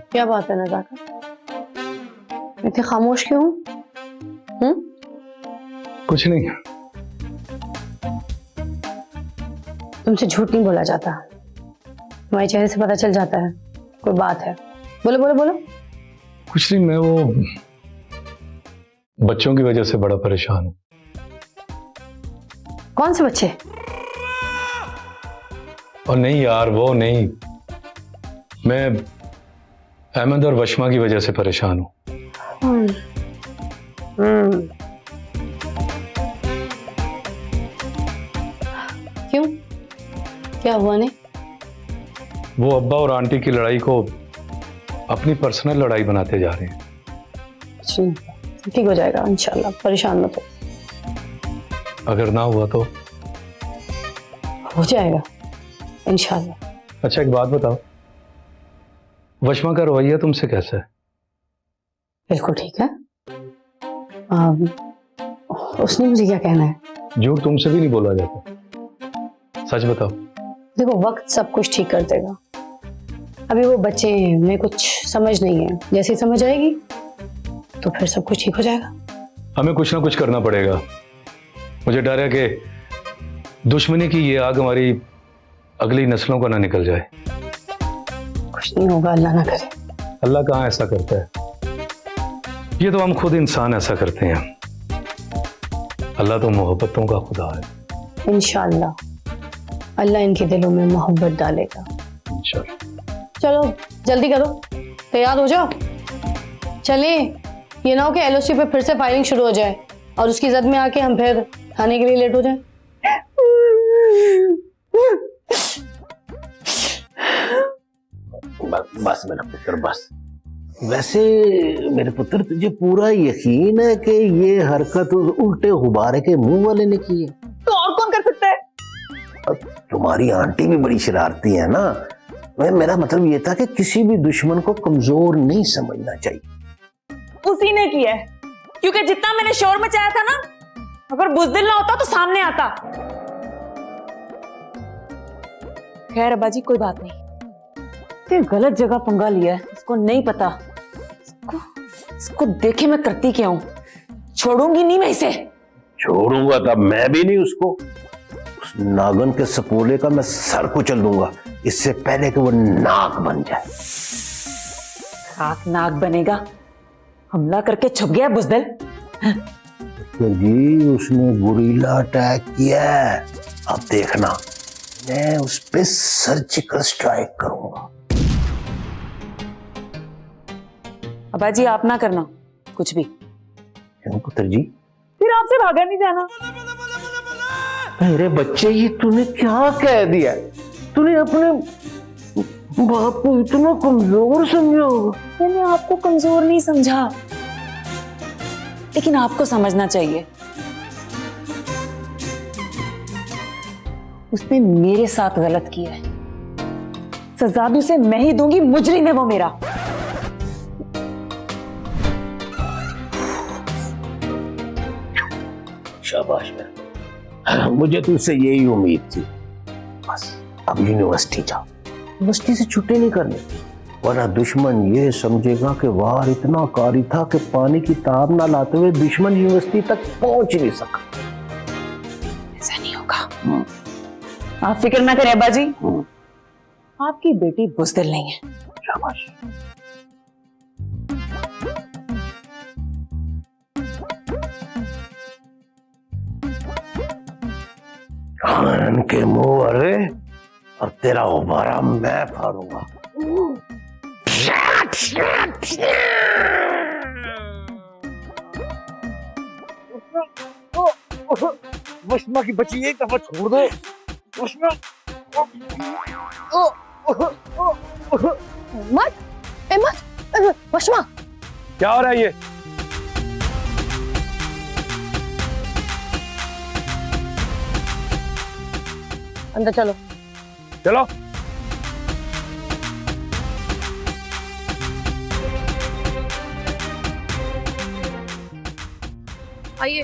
क्या बात है नजाकत, इतने खामोश क्यों? कुछ नहीं। तुमसे झूठ नहीं बोला जाता, तुम्हारे चेहरे से पता चल जाता है कोई बात है। बोलो बोलो बोलो। कुछ नहीं, मैं वो बच्चों की वजह से बड़ा परेशान हूं। कौन से बच्चे? और नहीं यार, वो नहीं, मैं अहमद और वशमा की वजह से परेशान हूं। क्यों, क्या हुआ? नहीं, वो अब्बा और आंटी की लड़ाई को अपनी पर्सनल लड़ाई बनाते जा रहे हैं। ठीक हो जाएगा इंशाल्लाह, परेशान मत हो। अगर ना हुआ तो हो जाएगा इंशाल्लाह। अच्छा एक बात बताओ, वशमा का रवैया तुमसे कैसा है? बिल्कुल ठीक है। उसने मुझे क्या कहना है? झूठ तुमसे भी नहीं बोला जाता, सच बताओ। देखो, वक्त सब कुछ ठीक कर देगा। अभी वो बच्चे हैं, उन्हें कुछ समझ नहीं है, जैसे ही समझ आएगी तो फिर सब कुछ ठीक हो जाएगा। हमें कुछ ना कुछ करना पड़ेगा। मुझे डर है कि दुश्मनी की ये आग हमारी अगली नस्लों को ना निकल जाए। कुछ नहीं होगा, अल्लाह ना करे। अल्लाह कहाँ ऐसा करता है, ये तो हम खुद इंसान ऐसा करते हैं। अल्लाह तो मोहब्बतों का खुदा है। इंशाल्लाह अल्लाह इनके दिलों में मोहब्बत डालेगा। इंशाल्लाह। चलो जल्दी करो, तैयार हो जाओ, चले। ये ना हो कि एलओसी पे फिर से फायरिंग शुरू हो जाए और उसकी जद में आके हम फिर खाने के लिए लेट हो जाए। बस मेरा पुत्र बस। वैसे मेरे पुत्र, तुझे पूरा यकीन है कि ये हरकत उस उल्टे गुब्बारे के मुंह वाले ने की है? तो और कौन कर सकता है? अब तुम्हारी आंटी भी बड़ी शरारती है ना। मेरा मतलब ये था कि किसी भी दुश्मन को कमजोर नहीं समझना चाहिए। उसी ने किया है, क्योंकि जितना मैंने शोर मचाया था ना, अगर बुज़दिल ना होता तो सामने आता। खैर अब्बा जी, कोई बात नहीं। ये गलत जगह पंगा लिया है, इसको नहीं पता। इसको देखे मैं करती क्या हूं। छोड़ूंगी नहीं मैं इसे। छोड़ूंगा तब मैं भी नहीं उसको। उस नागन के सपोले का मैं सर कुचल दूंगा, इससे पहले कि वो नाग बन जाए। रात नाग बनेगा, हमला करके छुप गया बुज़दिल। जी उसने गुरीला अटैक किया है। अब देखना, मैं उस पे सर्जिकल स्ट्राइक करूंगा। अब्बा जी आप ना करना कुछ भी। क्यों पुत्र जी? फिर आपसे भागा नहीं जाना। मेरे बच्चे, ये तूने क्या कह दिया? तूने अपने बाप को इतना कमजोर समझा होगा? मैंने आपको कमजोर नहीं समझा, लेकिन आपको समझना चाहिए उसने मेरे साथ गलत किया है। सजा भी उसे मैं ही दूंगी, मुजरिम है वो मेरा। शाबाश मेरा, मुझे तुझसे यही उम्मीद थी। बस अब यूनिवर्सिटी जा, यूनिवर्सिटी से छुट्टी नहीं करनी, वरना दुश्मन ये समझेगा कि वार इतना कारी था कि पानी की ताब ना लाते हुए दुश्मन यूनिवर्सिटी तक पहुंच नहीं सका। ऐसा नहीं होगा, आप फिक्र ना करें अब्बा जी। आपकी बेटी बुज़दिल नहीं है। शाबाश। खान के मुंह, अरे अब तेरा गुब्बारा मैं फाड़ूंगा। वशमा की बच्ची, एक दफा छोड़ दो वशमा। मत वशमा। क्या हो रहा है ये? अंदर चलो। चलो। आइए।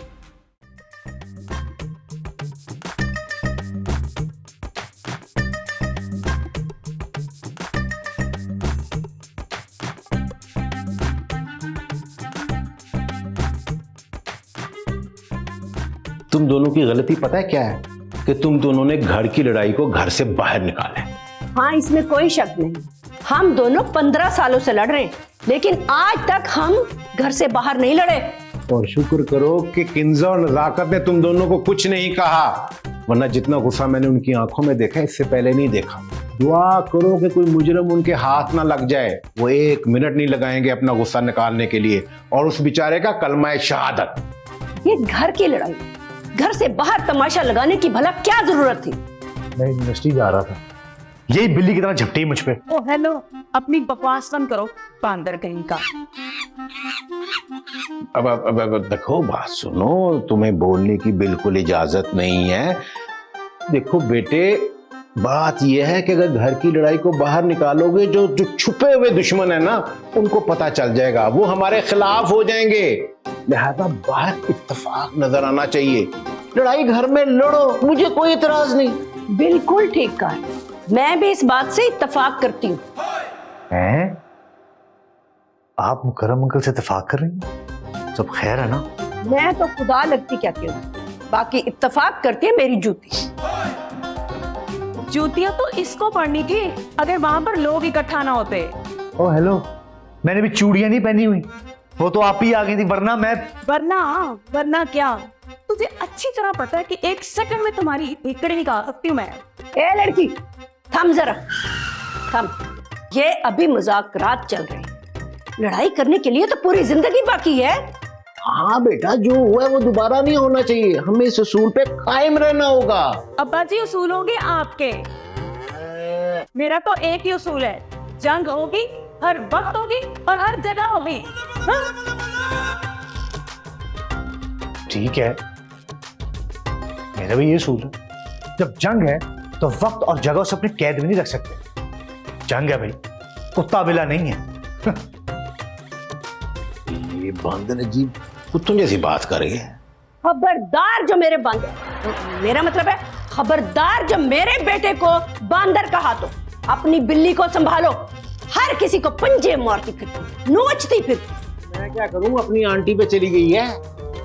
तुम दोनों की गलती पता है क्या है? कि तुम दोनों ने घर की लड़ाई को घर से बाहर निकाला है। हाँ, इसमें कोई शक नहीं। हम दोनों 15 सालों से लड़ रहे हैं, लेकिन आज तक हम घर से बाहर नहीं लड़े। और शुक्र करो कि किंजा और नजाकत ने तुम दोनों को कुछ नहीं कहा, वरना जितना गुस्सा मैंने उनकी आंखों में देखा इससे पहले नहीं देखा। दुआ करो कि कोई मुजरिम उनके हाथ ना लग जाए। वो 1 मिनट नहीं लगाएंगे अपना गुस्सा निकालने के लिए, और उस बेचारे का कलमा शहादत। ये घर की लड़ाई, घर से बाहर तमाशा लगाने की भला क्या जरूरत थी? मैं यूनिवर्सिटी जा रहा था, यही बिल्ली की तरह झपटी मुझ पे। ओ हेलो, अपनी बकवास कम करो, बांदर कहीं का। अब देखो, बात सुनो, तुम्हें बोलने की बिल्कुल इजाजत नहीं है। देखो बेटे, बात यह है कि अगर घर की लड़ाई को बाहर निकालोगे, जो छुपे हुए दुश्मन है ना, उनको पता चल जाएगा, वो हमारे खिलाफ हो जाएंगे। लिहाजा बाहर इत्तेफाक नजर आना चाहिए। लड़ाई घर में लड़ो, मुझे कोई इतराज नहीं। बिल्कुल ठीक कहा, मैं भी इस बात से इत्तेफाक करती हूँ। हैं? आप मुकर्रम अंकल से इत्तेफाक कर रही हैं? सब खैर है ना? मैं तो खुदा लगती कहती हूँ, बाकी इत्तेफाक करती है मेरी जूती। जूतियां तो इसको पड़नी थी अगर वहां पर लोग इकट्ठा ना होते। ओ हेलो, मैंने भी चूड़ियां नहीं पहनी हुई, वो तो आप ही आ गई थी, वरना मैं। वरना क्या? तुझे अच्छी तरह पता है कि 1 सेकंड में तुम्हारी एकड़ी निकाल सकती हूँ मैं। ए लड़की, थम जरा, थम। ये अभी मुज़ाकरात चल रहे हैं, लड़ाई करने के लिए तो पूरी जिंदगी बाकी है। हाँ बेटा, जो हुआ है वो दोबारा नहीं होना चाहिए। हमें इस उसूल पे कायम रहना होगा। अब्बा जी, उसूल होंगे आपके, मेरा तो एक ही उसूल है, जंग होगी, हर वक्त होगी और हर जगह होगी। हाँ? ठीक है, मेरा भी ये उसूल है। जब जंग है तो वक्त और जगह से अपनी कैद भी नहीं रख सकते। जंग है भाई, कुत्ता बिल्ला नहीं है। ये बंदर अजीब कुत्तों जैसी बात कर रही है। खबरदार जो मेरे बंदर, मेरा मतलब है खबरदार जो मेरे बेटे को बांदर कहा तो अपनी बिल्ली को संभालो। हर किसी को पंजे मारती फिरती, नोचती फिरती। मैं क्या करूं, अपनी आंटी पे चली गई है।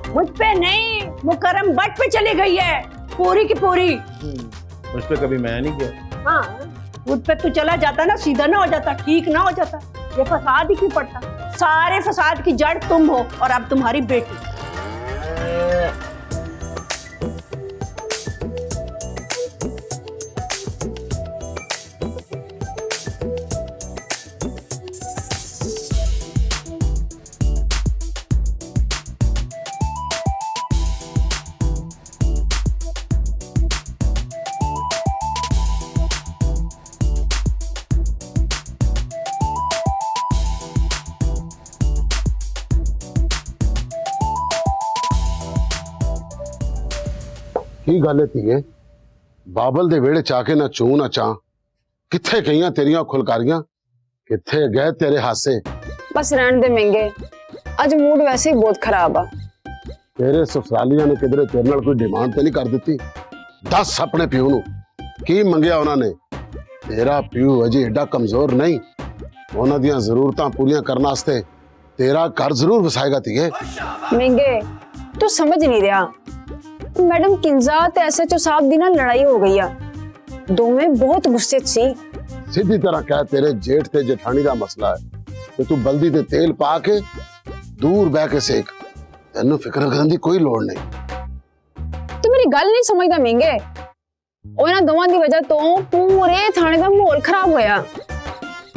मुझ पे नहीं, मुकर्रम बट पे चली गई है, पूरी की पूरी। मुझ पे कभी मैं नहीं गया। हाँ, मुझ पे तू चला जाता ना, सीधा ना हो जाता, ठीक ना हो जाता, ये फसाद ही क्यों पड़ता? सारे फसाद की जड़ तुम हो और अब तुम्हारी बेटी। की गल है बाबल दे वेड़े चाके ना चू ना चा, किथे गईयां तेरियां खुलकारियां, किथे गए तेरे हासे? बस रहने दे महंगे, अज मूड वैसे ही बहुत खराब आ। तेरे ससुरालियां ने किधरे तेरे नाल कोई डिमांड ते नहीं कर दी? दस अपने प्यू नू की मंगया उन्होंने? तेरा प्यू अजे एडा कमजोर नहीं, उन्हां दियां जरूरतां पूरियां करने वास्ते तेरा घर जरूर वसाएगा तीए। महंगे, तू समझ नहीं रहा, मैडम किंजा ते एसएचओ साहब दी ना लड़ाई हो गई आ, दोवें बहुत गुस्से सी। सीधी तरह कह, तेरे जेठ ते जेठानी दा मसला है ते तू बल्दी ते तेल पा के दूर बह के सेक, तेनू फिक्र करने दी कोई लोड़ नहीं। तू मेरी गल नहीं समझदा महंगे, उन्हां दोवां दी वजह तो पूरे थाने दा माहौल खराब होया।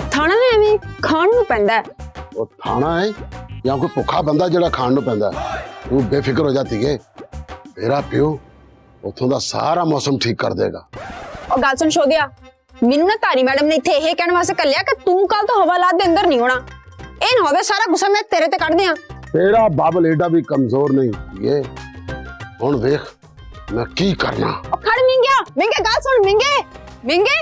थाना ने एवें खाण नूं पैंदा है। वो थाना है या कोई भुखा बंदा जेड़ा खाण नूं पैंदा? तू बेफिक्र हो जाती है, तेरा प्यो उथों दा सारा मौसम ठीक कर देगा। और गल सुन शोदिया, मैनू ना तारी मैडम ने इत्थे यह कहने वास्ते कल्लिया कि तू कल तो हवालात दे अंदर नहीं होना। ए ना होवे सारा गुस्सा मैं तेरे ते कढ दियां। तेरा बाबल एडा भी कमजोर नहीं, ये हुण देख मैं की करना। खड़ मिंगया, मिंगे गल सुन, मिंगे मिंगे